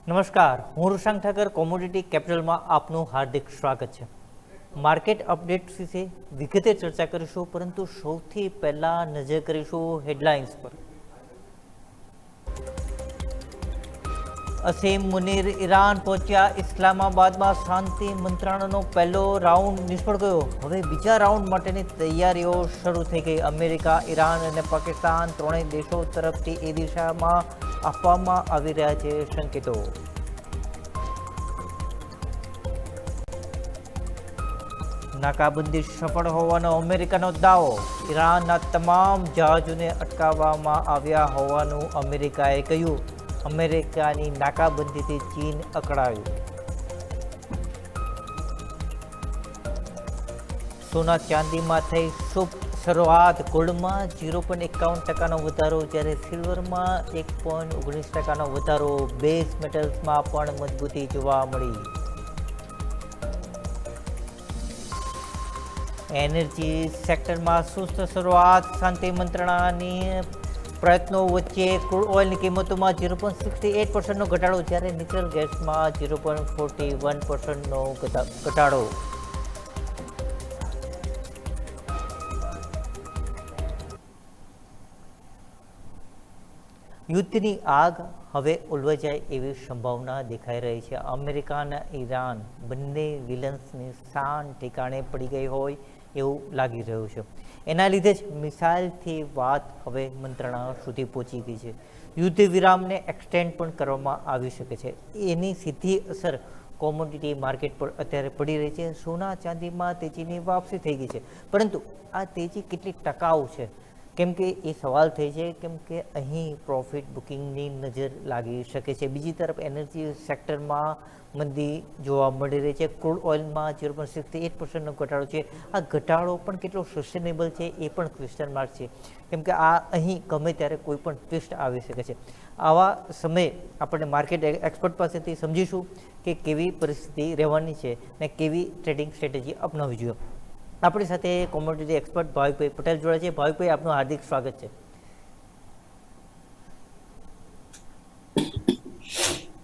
નમસ્કાર, હું ઋષાંક ઠાકર કોમોડિટી કેપિટલમાં આપનું હાર્દિક સ્વાગત છે. માર્કેટ અપડેટ્સ વિશે વિગતે ચર્ચા કરીશું, પરંતુ સૌથી પહેલા નજર કરીશું હેડલાઇન્સ પર. અસીમ મુનીર ઈરાન પહોંચ્યા. ઇસ્લામાબાદમાં શાંતિ મંત્રણાનો પહેલો રાઉન્ડ નિષ્ફળ ગયો. હવે બીજા રાઉન્ડ માટેની તૈયારીઓ શરૂ થઈ ગઈ. અમેરિકા, ઈરાન અને પાકિસ્તાન ત્રણેય દેશો તરફથી એ દિશામાં આપવામાં આવી રહ્યા છે સંકેતો. નાકાબંધી સફળ હોવાનો અમેરિકાનો દાવો. ઈરાનના તમામ જહાજોને અટકાવવામાં આવ્યા હોવાનું અમેરિકાએ કહ્યું. અમેરિકાની નાકાબંધીથી ચીન અકળાયું. સોના ચાંદીમાં થઈ શુભ શરૂઆત. ગોલ્ડમાં 0.51% વધારો, જ્યારે સિલ્વરમાં 1.19% વધારો. બેઝ મેટલ્સમાં પણ મજબૂતી જોવા મળી. એનર્જી સેક્ટરમાં સુસ્ત શરૂઆત. શાંતિ મંત્રણાની પ્રયત્નો વચ્ચે ક્રૂડ ઓઇલની કિંમતોમાં 0.68%નો ઘટાડો, જ્યારે નેચરલ ગેસમાં 0.41%નો ઘટાડો. યુદ્ધની આગ હવે ઓલવાઈ જાય એવી સંભાવના દેખાઈ રહી છે. અમેરિકા અને ઈરાન બંને વિલન્સની શાન ઠેકાણે પડી ગઈ હોય એવું લાગી રહ્યું છે. એના લીધે જ મિસાઇલથી વાત હવે મંત્રણા સુધી પહોંચી ગઈ છે. યુદ્ધ વિરામને એક્સટેન્ડ પણ કરવામાં આવી શકે છે. એની સીધી અસર કોમોડિટી માર્કેટ પર અત્યારે પડી રહી છે. સોના ચાંદીમાં તેજીની વાપસી થઈ ગઈ છે, પરંતુ આ તેજી કેટલી ટકાઉ છે, કેમ કે એ સવાલ થઈ છે, કેમ કે અહીં પ્રોફિટ બુકિંગની નજર લાગી શકે છે. બીજી તરફ એનર્જી સેક્ટરમાં મંદી જોવા મળી રહી છે. ક્રૂડ ઓઇલમાં 0.68%નો ઘટાડો છે. આ ઘટાડો પણ કેટલો સસ્ટેનેબલ છે એ પણ ક્વેશ્ચન માર્ક છે, કેમ કે આ અહીં ગમે ત્યારે કોઈ પણ ટ્વિસ્ટ આવી શકે છે. આવા સમયે આપણે માર્કેટ એક્સપર્ટ પાસેથી સમજીશું કે કેવી પરિસ્થિતિ રહેવાની છે ને કેવી ટ્રેડિંગ સ્ટ્રેટેજી અપનાવવી જોઈએ. આપણી સાથે કોમોડિટી એક્સપર્ટ ભાવિકભાઈ પટેલ જોડે છે. ભાવિકભાઈ, આપનું હાર્દિક સ્વાગત છે.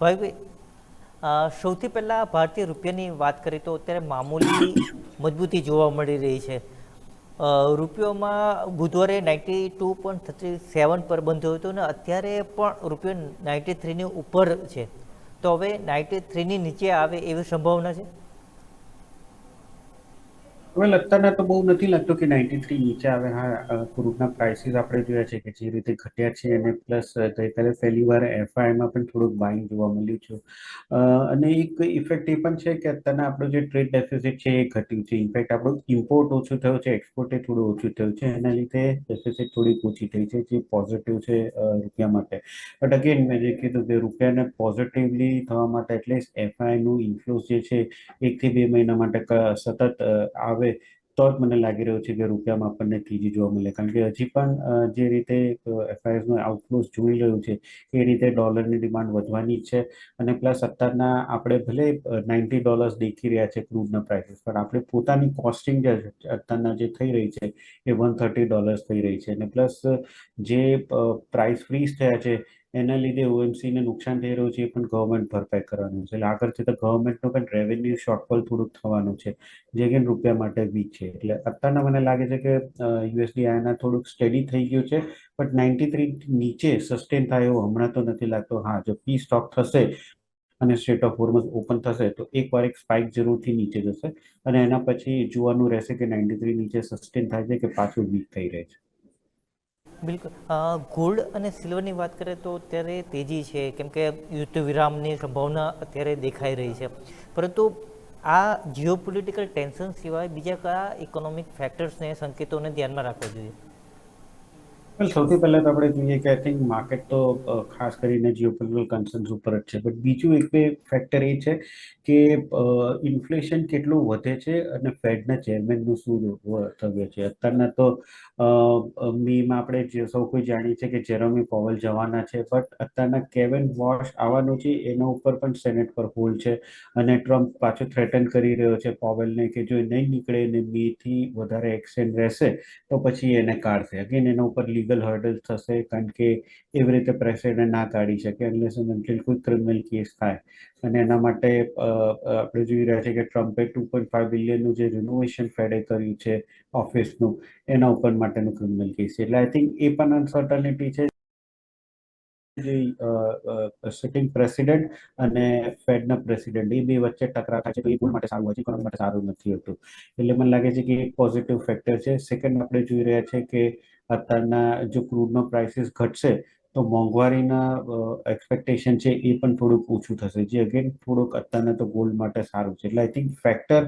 ભાવિકભાઈ, સૌથી પહેલાં ભારતીય રૂપિયાની વાત કરીએ તો અત્યારે મામૂલી મજબૂતી જોવા મળી રહી છે. રૂપિયોમાં બુધવારે 92.37 પર બંધ થયો હતો અને અત્યારે પણ રૂપિયો 93ની ઉપર છે. તો હવે 93ની નીચે આવે એવી સંભાવના છે? અત્યારના તો બહુ નથી લાગતું કે 93 નીચે આવે. હા, ક્રૂડના પ્રાઇસીસ આપણે જોયા છે કે જે રીતે ઘટ્યા છે, અને પ્લસ ગઈકાલે પહેલી વાર એફઆઈમાં પણ થોડુંક બાઇંગ જોવા મળ્યું છે. અને એક ઇફેક્ટ એ પણ છે કે અત્યારના આપણું જે ટ્રેડ ડેફિસિટ છે એ ઘટ્યું છે. ઇનફેક્ટ આપણું ઇમ્પોર્ટ ઓછું થયું છે, એક્સપોર્ટ એ થોડું ઓછું થયું છે. એના લીધે ડેફિસિટ થોડીક ઓછી થઈ છે, જે પોઝિટિવ છે રૂપિયા માટે. બટ અગેન મેં જે કીધું કે રૂપિયાને પોઝિટિવલી થવા માટે એટલીસ્ટ એફઆઈનું ઇન્ફ્લોઝ જે છે 1 થી 2 મહિના માટે સતત આવે, તો જ મને લાગી રહ્યું છે કે રૂપિયામાં આપણને તેજી જોવા મળે. કારણ કે હજી પણ જે રીતે એફઆઈએસનું આઉટફ્લોઝ જોઈ રહ્યું છે એ રીતે ડોલરની ડિમાન્ડ વધવાની જ છે. અને પ્લસ અત્યારના આપણે ભલે $90 દેખી રહ્યા છે ક્રૂડના પ્રાઇસીસ, પણ આપણે પોતાની કોસ્ટિંગ જે અત્યારના જે થઈ રહી છે એ $130 થઈ રહી છે. અને પ્લસ જે પ્રાઇસ ફ્રીઝ થયા છે એના લીધે ઓએમસીને નુકસાન થઈ રહ્યું છે, એ પણ ગવર્મેન્ટ ભરપાઈ કરવાનું છે. એટલે આગળ જતાં ગવર્મેન્ટનું પણ રેવન્યુ શોર્ટફોલ થોડુંક થવાનું છે, જે કે રૂપિયા માટે વીક છે. એટલે અત્યારના મને લાગે છે કે યુએસડી આઈએનઆર થોડુંક સ્ટેડી થઈ ગયું છે, બટ 93 નીચે સસ્ટેન થાય એવું હમણાં તો નથી લાગતો. હા, જો પી સ્ટોક થશે અને સ્ટેટ ઓફ હોર્મઝ ઓપન થશે તો એકવાર એક સ્પાઇક જરૂરથી નીચે જશે, અને એના પછી જોવાનું રહેશે કે 93 નીચે સસ્ટેન થાય છે કે પાછું વીક થઈ રહે છે. બિલકુલ. ગોલ્ડ અને સિલ્વરની વાત કરીએ તો અત્યારે તેજી છે, કેમ કે યુદ્ધ વિરામની સંભાવના અત્યારે દેખાઈ રહી છે. પરંતુ આ જીઓપોલિટિકલ ટેન્શન સિવાય બીજા કયા ઇકોનોમિક ફેક્ટર્સને, સંકેતોને ધ્યાનમાં રાખવા જોઈએ? સૌથી પહેલા તો આપણે જોઈએ કે આઈ થિંક માર્કેટ તો ખાસ કરીને જીઓપોલિટિકલ કન્સર્ન્સ ઉપર જ છે. બટ બીજું એક બે ફેક્ટર એ છે કે ઇન્ફ્લેશન કેટલું વધે છે અને ફેડના ચેરમેનનું શું થયું છે. અત્યારના તો મેમાં આપણે સૌ કોઈ જાણીએ છીએ કે જેરોમી પોવેલ જવાના છે, બટ અત્યારના કેવિન વોશ આવવાનું છે, એના ઉપર પણ સેનેટ પર હોલ્ડ છે. અને ટ્રમ્પ પાછું થ્રેટન કરી રહ્યો છે પોવેલને કે જો નહીં નીકળે અને 2 થી વધારે એક્સટેન્ડ રહેશે તો પછી એને કાઢશે. અગેન એના ઉપર લીગલ હર્ડલ થશે, કારણ કે એવી રીતે પ્રેસિડેન્ટ ના કાઢી શકે અનલેસ એન્ડ અનટિલ કોઈ ક્રિમિનલ કેસ થાય. અને એના માટે આપણે જોઈ રહ્યા છીએ કે ટ્રમ્પે 2.5 બિલિયનનું જે રિનોવેશન ફેડે કર્યું છે ઓફિસનું, એના ઉપર માટેનું ક્રિમિનલ કેસ છે. એટલે આઈ થિંક એ પણ અનસર્ટનિટી છે જે સિટિંગ પ્રેસિડેન્ટ અને ફેડના પ્રેસિડેન્ટ એ બે વચ્ચે ટકરાર થાય છે, તો એ બોલ માટે સારું હોય છે, ઇકોનોમી માટે સારું નથી હોતું. એટલે મને લાગે છે કે એક પોઝિટિવ ફેક્ટર છે. સેકન્ડ, આપણે જોઈ રહ્યા છે કે અત્યારના જો ક્રૂડનો પ્રાઇસીસ ઘટશે તો મોંઘવારીના એક્સપેક્ટેશન છે એ પણ થોડુંક ઓછું થશે, જે અગેન થોડુંક અત્યારના તો ગોલ્ડ માટે સારું છે. એટલે આઈ થિંક ફેક્ટર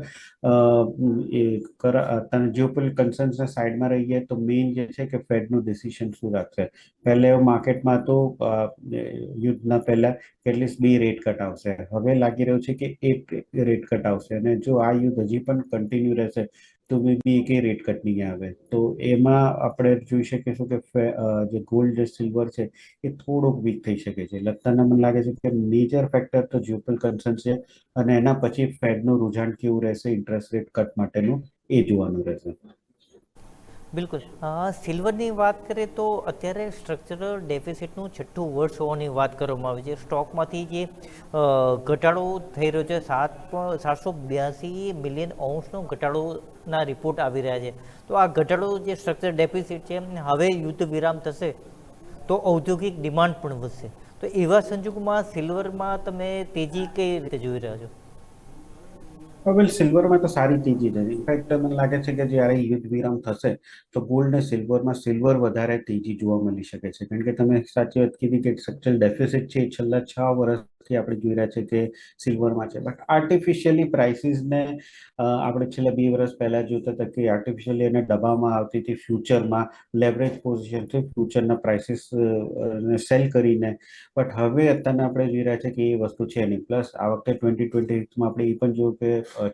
અત્યારના જીઓપોલિટિકલ કન્સર્ન્સના સાઈડમાં રહીએ તો મેઇન જે છે કે ફેડનું ડિસિશન શું રાખશે. પહેલે માર્કેટમાં તો યુદ્ધના પહેલા એટલીસ્ટ 2 રેટ કટ આવશે, હવે લાગી રહ્યું છે કે 1 રેટ કટ આવશે. અને જો આ યુદ્ધ હજી પણ કન્ટિન્યુ રહેશે તો મે બી એક રેટ કટ નહીં આવે. તો એમાં આપણે જોઈ શકીશું કે જે ગોલ્ડ જે સિલ્વર છે એ થોડુંક વીક થઈ શકે છે. લગતાના મને લાગે છે કે મેજર ફેક્ટર તો જીઓપોલિટિકલ કન્સર્ન છે, અને એના પછી ફેડનું રૂઝાન કેવું રહેશે ઇન્ટરેસ્ટ રેટ કટ માટેનું એ જોવાનું રહેશે. બિલકુલ. સિલ્વરની વાત કરીએ તો અત્યારે સ્ટ્રક્ચરલ ડેફિસિટનું 6થું વર્ષ હોવાની વાત કરવામાં આવી છે. સ્ટોકમાંથી જે ઘટાડો થઈ રહ્યો છે, 782 મિલિયન ઓન્સનો ઘટાડોના રિપોર્ટ આવી રહ્યા છે. તો આ ઘટાડો જે સ્ટ્રક્ચરલ ડેફિસિટ છે, હવે યુદ્ધ વિરામ થશે તો ઔદ્યોગિક ડિમાન્ડ પણ વધશે. તો એવા સંજોગોમાં સિલ્વરમાં તમે તેજી કઈ રીતે જોઈ રહ્યા છો? વેલ, સિલ્વરમાં તો સારી તેજી છે. ઇનફેક્ટ મને લાગે છે કે જ્યારે યુદ્ધ વિરામ થશે તો ગોલ્ડ ને સિલ્વરમાં સિલ્વર વધારે તેજી જોવા મળી શકે છે, કારણ કે તમે સાચી વાત કીધી કે સ્ટ્રક્ચરલ ડેફિસિટ છે એ છેલ્લા 6 વર્ષથી આપણે જોઈ રહ્યા છે કે સિલ્વરમાં છે. બટ આર્ટિફિશિયલી પ્રાઇસીસને આપણે છેલ્લા 2 વર્ષ પહેલા જોતા હતા કે આર્ટિફિશિયલી એને દબાવવામાં આવતી હતી ફ્યુચરમાં, લેવરેજ પોઝિશનથી ફ્યુચરના પ્રાઇસીસ સેલ કરીને. બટ હવે અત્યારના આપણે જોઈ રહ્યા છે કે એ વસ્તુ છે નહીં. પ્લસ આ વખતે 2026માં આપણે એ પણ જોયું કે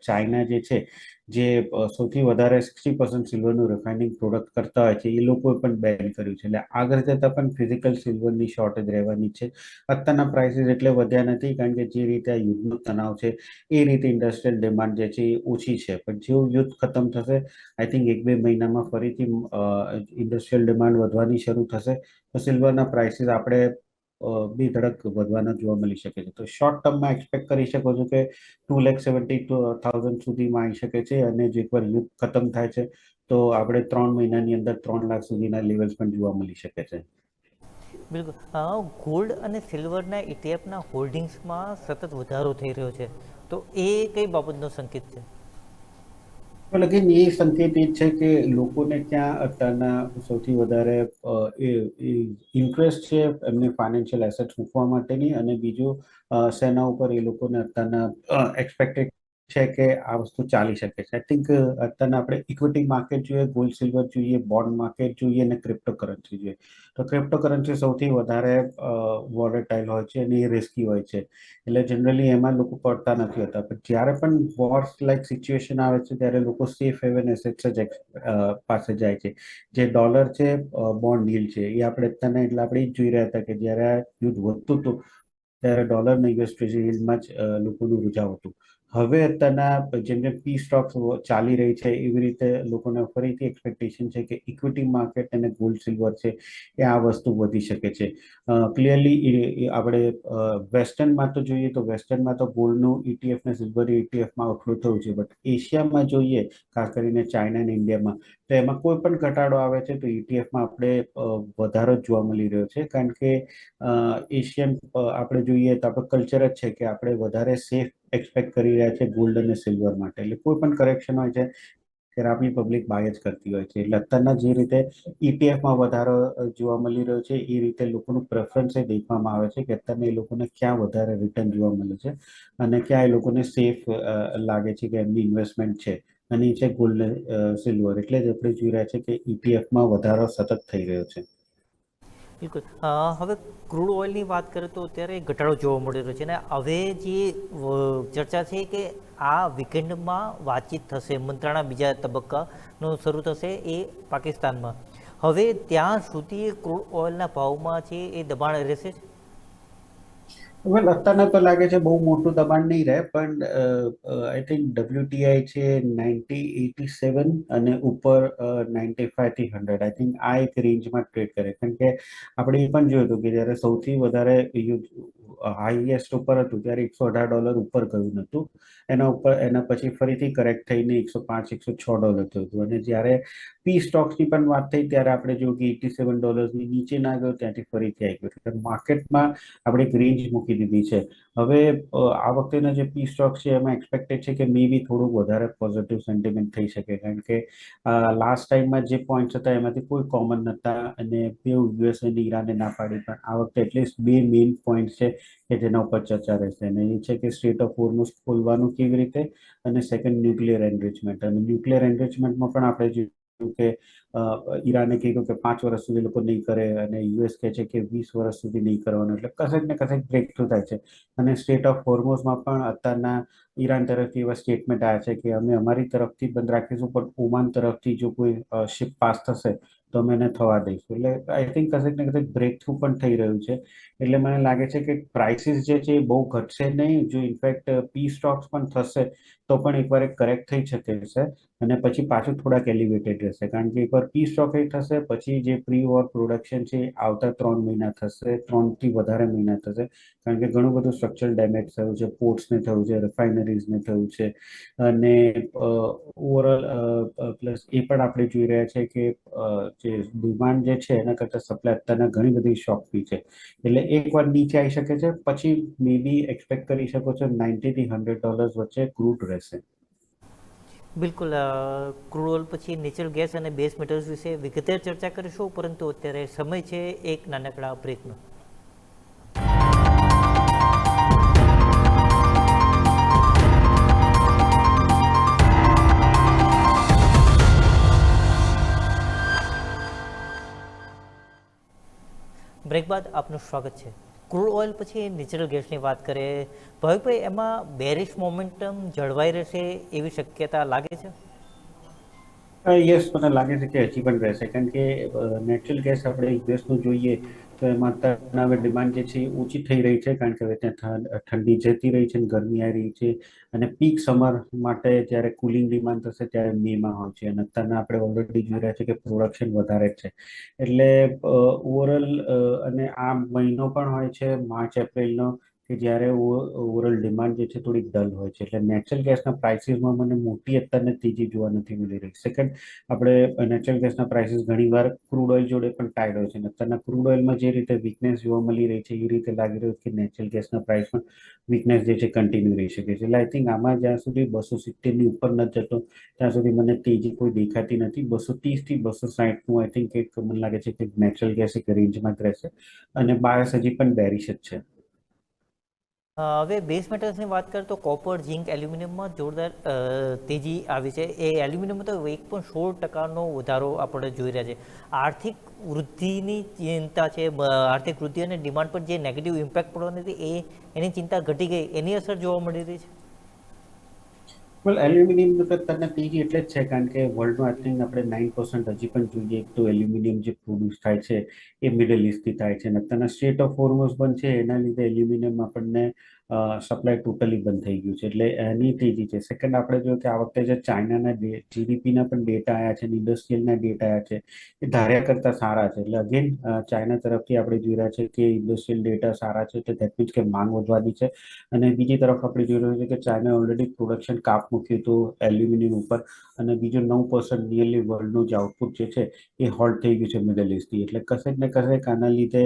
ચાઇના જે છે, જે સૌથી વધારે 60% સિલ્વરનું રિફાઇનિંગ પ્રોડક્ટ કરતા હોય છે, એ લોકોએ પણ બેન કર્યું છે. એટલે આગળ જતાં પણ ફિઝિકલ સિલ્વરની શોર્ટેજ રહેવાની છે. અત્યારના પ્રાઇસીસ એટલે વધ્યા નથી, કારણ કે જે રીતે આ યુદ્ધનો તણાવ છે એ રીતે ઇન્ડસ્ટ્રીયલ ડિમાન્ડ જે છે એ ઓછી છે. પણ જેવું યુદ્ધ ખતમ થશે, આઈ થિંક 1-2 મહિનામાં ફરીથી ઇન્ડસ્ટ્રીયલ ડિમાન્ડ વધવાની શરૂ થશે તો સિલ્વરના પ્રાઇસીસ આપણે બી ધડક વધવાના જોવા મળી શકે છે. તો શોર્ટ ટર્મમાં એક્સપેક્ટ કરી શકો છો કે 2,70,000 સુધીમાં આવી શકે છે. અને જો એકવાર યુદ્ધ ખતમ થાય છે તો આપણે 3 મહિનાની અંદર 3 લાખ સુધીના લેવલ્સ પણ જોવા મળી શકે છે. બિલકુલ. ગોલ્ડ અને સિલ્વરના ઇટીએફના હોલ્ડિંગ્સમાં સતત વધારો થઈ રહ્યો છે, તો એ કઈ બાબતનો સંકેત છે? લેકિન એ સંકેત એ છે કે લોકોને ત્યાં અત્યારના સૌથી વધારે ઇન્ટરેસ્ટ છે એમને ફાઇનાન્શિયલ એસેટ્સ મૂકવા માટેની, અને બીજું સેના ઉપર એ લોકોને અત્યારના એક્સપેક્ટેડ છે કે આ વસ્તુ ચાલી શકે છે. આઈ થિંક અત્યારના આપણે ઇક્વિટી માર્કેટ જોઈએ, ગોલ્ડ સિલ્વર જોઈએ, બોન્ડ માર્કેટ જોઈએ અને ક્રિપ્ટોકરન્સી જોઈએ. તો ક્રિપ્ટોકરન્સી સૌથી વધારે વોલેટાઇલ હોય છે અને એ રિસ્કી હોય છે. એટલે જનરલી એમાં લોકો પડતા નથી હોતા. પણ જ્યારે પણ વોર્સ લાઇક સિચ્યુએશન આવે છે ત્યારે લોકો સેફ હેવન એસેટ્સ જ પાસે જાય છે. જે ડોલર છે, બોન્ડ ડીલ છે, એ આપણે અત્યારના એટલે આપણે જ જોઈ રહ્યા હતા કે જ્યારે આ યુદ્ધ વધતું હતું ત્યારે ડોલરના યુએસ ટ્રેઝરી યીલ્ડમાં જ લોકોનું રૂઝાવ હતું. હવે અત્યારના જેમ જેમ પી સ્ટોક્સ ચાલી રહી છે એવી રીતે લોકોને ફરીથી એક્સપેક્ટેશન છે કે ઇક્વિટી માર્કેટ અને ગોલ્ડ સિલ્વર છે એ આ વસ્તુ વધી શકે છે. ક્લિયરલી આપણે વેસ્ટર્નમાં તો જોઈએ તો વેસ્ટર્નમાં તો ગોલ્ડનું ઇટીએફ ને સિલ્વર ઇટીએફમાં આઉટફ્લો થયું છે. બટ એશિયામાં જોઈએ, ખાસ કરીને ચાઇના અને ઇન્ડિયામાં, તો એમાં કોઈ પણ ઘટાડો આવે છે તો ઇટીએફમાં આપણે વધારો જ જોવા મળી રહ્યો છે. કારણ કે એશિયન આપણે જોઈએ તો આપણે કલ્ચર જ છે કે આપણે વધારે સેફ એક્સપેક્ટ કરી રહ્યા છે ગોલ્ડ અને સિલ્વર માટે. એટલે કોઈ પણ કરેક્શન હોય છે ત્યારે આપણી પબ્લિક બાય જ કરતી હોય છે. એટલે અત્યારના જે રીતે ઇટીએફમાં વધારો જોવા મળી રહ્યો છે એ રીતે લોકોનું પ્રેફરન્સ એ દેખવામાં આવે છે કે અત્યારે એ લોકોને ક્યાં વધારે રિટર્ન જોવા મળે છે અને ક્યાં એ લોકોને સેફ લાગે છે કે એમની ઇન્વેસ્ટમેન્ટ છે. અને એ છે ગોલ્ડ સિલ્વર. એટલે જ આપણે જોઈ રહ્યા છે કે ઇટીએફમાં વધારો સતત થઈ રહ્યો છે. બિલકુલ. હવે ક્રૂડ ઓઇલની વાત કરીએ તો અત્યારે ઘટાડો જોવા મળી રહ્યો છે, અને હવે જે ચર્ચા છે કે આ વીકેન્ડમાં વાતચીત થશે, મંત્રણા બીજા તબક્કાનો શરૂ થશે એ પાકિસ્તાનમાં. હવે ત્યાં સુધી ક્રૂડ ઓઇલના ભાવમાં છે એ દબાણ રહેશે જ? વેલ અત્યારના તો લાગે છે બહુ મોટું દબાણ નહીં રહે, પણ આઈ થિંક WTI છે 9087 અને ઉપર 95 થી 100, આઈ થિંક આ એક રેન્જમાં ટ્રેડ કરે. કારણ કે આપણે એ પણ જોયું હતું કે જ્યારે સૌથી વધારે હાઈએસ્ટ ઉપર હતું ત્યારે $118 ઉપર ગયું હતું. એના પછી ફરીથી કરેક્ટ થઈને 105 $106 થયું હતું. અને જ્યારે પી સ્ટોક્સની પણ વાત થઈ ત્યારે આપણે જોયું કે $87 નીચે ના ગયો, ત્યાંથી ફરીથી આવી ગયો. એટલે માર્કેટમાં આપણે એક રેન્જ મૂકી દીધી છે. હવે આ વખતેના જે પી સ્ટોક છે એમાં એક્સપેક્ટેડ છે કે મે બી થોડુંક વધારે પોઝિટિવ સેન્ટિમેન્ટ થઈ શકે, કારણ કે લાસ્ટ ટાઈમમાં જે પોઈન્ટ્સ હતા એમાંથી કોઈ કોમન નહોતા, અને બે યુએસ અને ઈરાને ના પાડી. પણ આ વખતે એટલીસ્ટ બે મેઇન પોઈન્ટ છે કે જેના ઉપર ચર્ચા રહેશે, અને એ છે કે સ્ટ્રેટ ઓફ હોર્મુઝ ખોલવાનું કેવી રીતે, અને સેકન્ડ ન્યુક્લિયર એનરિચમેન્ટ. અને ન્યુક્લિયર એનરિચમેન્ટમાં પણ આપણે જોયું કે ઈરાને કીધું કે 5 વર્ષ સુધી લોકો નહીં કરે, અને યુએસ કહે છે કે 20 વર્ષ સુધી નહીં કરવાનું. એટલે કશેક ને કશેક બ્રેક થ્રુ થાય છે. અને સ્ટેટ ઓફ હોર્મોઝમાં પણ અત્યારના ઈરાન તરફથી એવા સ્ટેટમેન્ટ આવ્યા છે કે અમે અમારી તરફથી બંધ રાખીશું, પણ ઓમાન તરફથી જો કોઈ શિપ પાસ થશે તો અમે એને થવા દઈશું. એટલે આઈ થિંક કશેક ને કશેક બ્રેક થ્રુ પણ થઈ રહ્યું છે. એટલે મને લાગે છે કે પ્રાઇસીસ જે છે એ બહુ ઘટશે નહીં. જો ઇનફેક્ટ પી સ્ટોક્સ પણ થશે તો પણ એકવાર એક કરેક્ટ થઈ શકે છે, અને પછી પાછું થોડાક એલિવેટેડ રહેશે. કારણ કે એકવાર પી સ્ટોક એ થશે પછી જે પ્રી વોર પ્રોડક્શન છે આવતા 3 મહિના થશે, 3 થી વધારે મહિના થશે. કારણ કે ઘણું બધું સ્ટ્રક્ચરલ ડેમેજ થયું છે, પોર્ટ્સને થયું છે, રિફાઇનરીઝને થયું છે. અને ઓવરઓલ પ્લસ એ પણ આપણે જોઈ રહ્યા છે કે જે ડિમાન્ડ જે છે એના કરતાં સપ્લાય અત્યારના ઘણી બધી શોખી છે. એટલે એક વાર નીચે આવી શકે છે, પછી મે બી એક્સપેક્ટ કરી શકો છો $90 થી $100 વચ્ચે ક્રૂડ રહેશે. બિલકુલ, ક્રૂડ ઓઇલ પછી નેચરલ ગેસ અને બેઝ મેટલ્સ વિશે વિગતે ચર્ચા કરીશું, પરંતુ અત્યારે સમય છે એક નાનકડા બ્રેકનો. બ્રેક બાદ આપનું સ્વાગત છે. ક્રૂડ ઓઇલ પછી નેચરલ ગેસની વાત કરીએ, ભાવિકભાઈ, એમાં બેરિશ મોમેન્ટમ જળવાઈ રહેશે એવી શક્યતા લાગે છે? યસ, મને લાગે છે કે હજી પણ રહેશે. કારણ કે નેચરલ ગેસ આપણે યુએસનું જોઈએ તો એમાં અત્યારે હવે ડિમાન્ડ જે છે એ ઓછી થઈ રહી છે, કારણ કે હવે ત્યાં ઠંડી જતી રહી છે અને ગરમી આવી રહી છે. અને પીક સમર માટે જ્યારે કુલિંગ ડિમાન્ડ થશે ત્યારે મેમાં હોય છે, અને અત્યારના આપણે ઓલરેડી જોઈ રહ્યા છે કે પ્રોડક્શન વધારે જ છે. એટલે ઓવરઓલ અને આ મહિનો પણ હોય છે માર્ચ એપ્રિલનો, કે જ્યારે ઓવરઓલ ડિમાન્ડ જે છે થોડીક ડલ હોય છે. એટલે નેચરલ ગેસના પ્રાઇસીસમાં મને મોટી અત્યારને તેજી જોવા નથી મળી રહી. સેકન્ડ, આપણે નેચરલ ગેસના પ્રાઇસીસ ઘણીવાર ક્રૂડ ઓઇલ જોડે પણ ટાઈડ હોય છે, અને અત્યારના ક્રૂડ ઓઇલમાં જે રીતે વીકનેસ જોવા મળી રહી છે એ રીતે લાગી રહ્યું છે કે નેચરલ ગેસના પ્રાઇસમાં વીકનેસ જે છે કન્ટિન્યુ રહી શકે છે. એટલે આઈ થિંક આમાં જ્યાં સુધી 270ની ઉપર નથી જતો ત્યાં સુધી મને તેજી કોઈ દેખાતી નથી. 230 થી 260નું આઈ થિંક એક મને લાગે છે કે નેચરલ ગેસ એક રેન્જમાં જ રહેશે, અને બાયસ હજી પણ બેરિશ જ છે. હવે બેઝ મેટલ્સની વાત કરીએ તો કોપર, ઝિંક, એલ્યુમિનિયમમાં જોરદાર તેજી આવી છે. એ એલ્યુમિનિયમમાં તો 1.16%નો વધારો આપણે જોઈ રહ્યા છે. આર્થિક વૃદ્ધિની ચિંતા છે, આર્થિક વૃદ્ધિ અને ડિમાન્ડ પર જે નેગેટિવ ઇમ્પેક્ટ પડવાની હતી એની ચિંતા ઘટી ગઈ, એની અસર જોવા મળી રહી છે. વેલ, એલ્યુમિનિયમ તો તને તેજી એટલે જ છે કારણ કે વર્લ્ડમાં આઈ થિંક આપણે 9% હજી પણ જોઈએ તો એલ્યુમિનિયમ જે પ્રોડ્યુસ થાય છે એ મિડલ ઇસ્ટથી થાય છે. અને અત્યારના સ્ટેટ ઓફ હોર્મોઝ બંધ છે એના લીધે એલ્યુમિનિયમ આપણને સપ્લાય ટોટલી બંધ થઈ ગયું છે. એટલે એની તેજી છે. સેકન્ડ, આપણે જોયું કે આ વખતે જે ચાઇનાના જીડીપીના પણ ડેટા આવ્યા છે, ઇન્ડસ્ટ્રીયલના ડેટા આવ્યા છે, એ ધાર્યા કરતાં સારા છે. એટલે અગેન ચાઇના તરફથી આપણે જોઈ રહ્યા છે કે ઇન્ડસ્ટ્રીયલ ડેટા સારા છે, તો દેટ મીન્સ કે માંગ વધવાની છે. અને બીજી તરફ આપણે જોઈ રહ્યું છે કે ચાઇના ઓલરેડી પ્રોડક્શન કાપ મૂક્યું હતું એલ્યુમિનિયમ ઉપર, અને બીજું 9% નિયરલી વર્લ્ડનું જે આઉટપુટ જે છે એ હોલ્ટ થઈ ગયું છે મિડલ ઇસ્ટથી. એટલે કશેક ને કશેક આના લીધે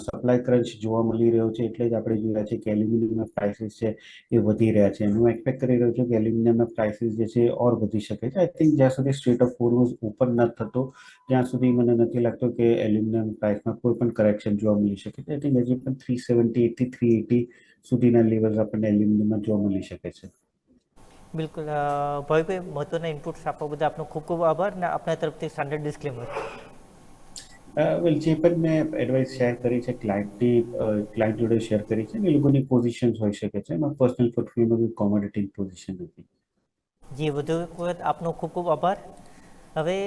સપ્લાય ક્રંચ જોવા મળી રહ્યો છે. એટલે જ આપણે જોઈ રહ્યા છીએ કે એલ્યુમિનિયમના પ્રાઇસીસ છે એ વધી રહ્યા છે. હું એક્સપેક્ટ કરી રહ્યો છું કે એલ્યુમિનિયમના પ્રાઇસીસ જે છે એ ઓર વધી શકે છે. આઈ થિંક જ્યાં સુધી સ્ટ્રેટ ઓફ હોર્મુઝ ઓપન ન થતો ત્યાં સુધી મને નથી લાગતું કે એલ્યુમિનિયમ પ્રાઇસમાં કોઈ પણ કરેક્શન જોવા મળી શકે છે. આઈ થિંક હજી પણ 378 થી 380 સુધીના લેવલ્સ આપણને એલ્યુમિનિયમમાં જોવા મળી શકે છે. બિલકુલ, ભાવિભાઈ, મહત્વના ઇનપુટ્સ આપવા બધા આપનો ખૂબ ખૂબ આભાર, અને આપણા તરફથી સ્ટાન્ડર્ડ ડિસ્ક્લેમર. વેલ, જે પણ મેં એડવાઇસ શેર કરી છે ક્લાયન્ટ જોડે શેર કરી છે, એ લોકોની પોઝિશન્સ હોઈ શકે છે. એમાં પર્સનલ પોર્ટફોલિયોમાં કોમોડિટી પોઝિશન નથી. જે વધુ વખત આપનો ખૂબ ખૂબ આભાર. હવે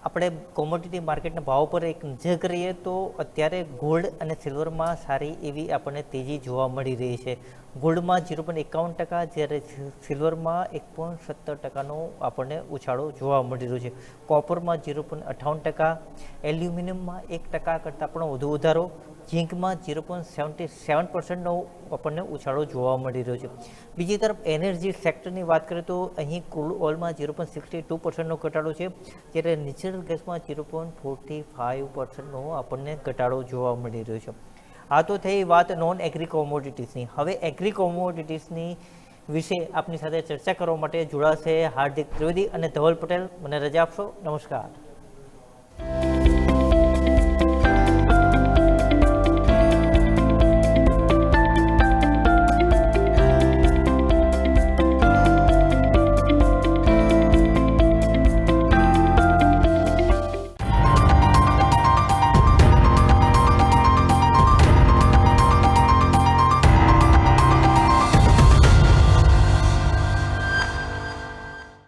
આપણે કોમોડિટી માર્કેટના ભાવ પર એક નજર કરીએ તો અત્યારે ગોલ્ડ અને સિલ્વરમાં સારી એવી આપણને તેજી જોવા મળી રહી છે. ગોલ્ડમાં 0.51%, જ્યારે સિલ્વરમાં 1.17%નો આપણને ઉછાળો જોવા મળી રહ્યો છે. કોપરમાં 0.58%, એલ્યુમિનિયમમાં 1% કરતાં પણ વધુ વધારો, ઝીંકમાં 0.77%નો આપણને ઉછાળો જોવા મળી રહ્યો છે. બીજી તરફ એનર્જી સેક્ટરની વાત કરીએ તો અહીં ક્રૂડ ઓઇલમાં 0.62%નો ઘટાડો છે, જ્યારે નેચરલ ગેસમાં 0.45%નો આપણને ઘટાડો જોવા મળી રહ્યો છે. આ તો થઈ વાત નોન એગ્રી કોમોડિટીઝની. હવે એગ્રી કોમોડિટીઝની વિશે આપની સાથે ચર્ચા કરવા માટે જોડાશે હાર્દિક ત્રિવેદી અને ધવલ પટેલ. મને રજા આપશો. નમસ્કાર.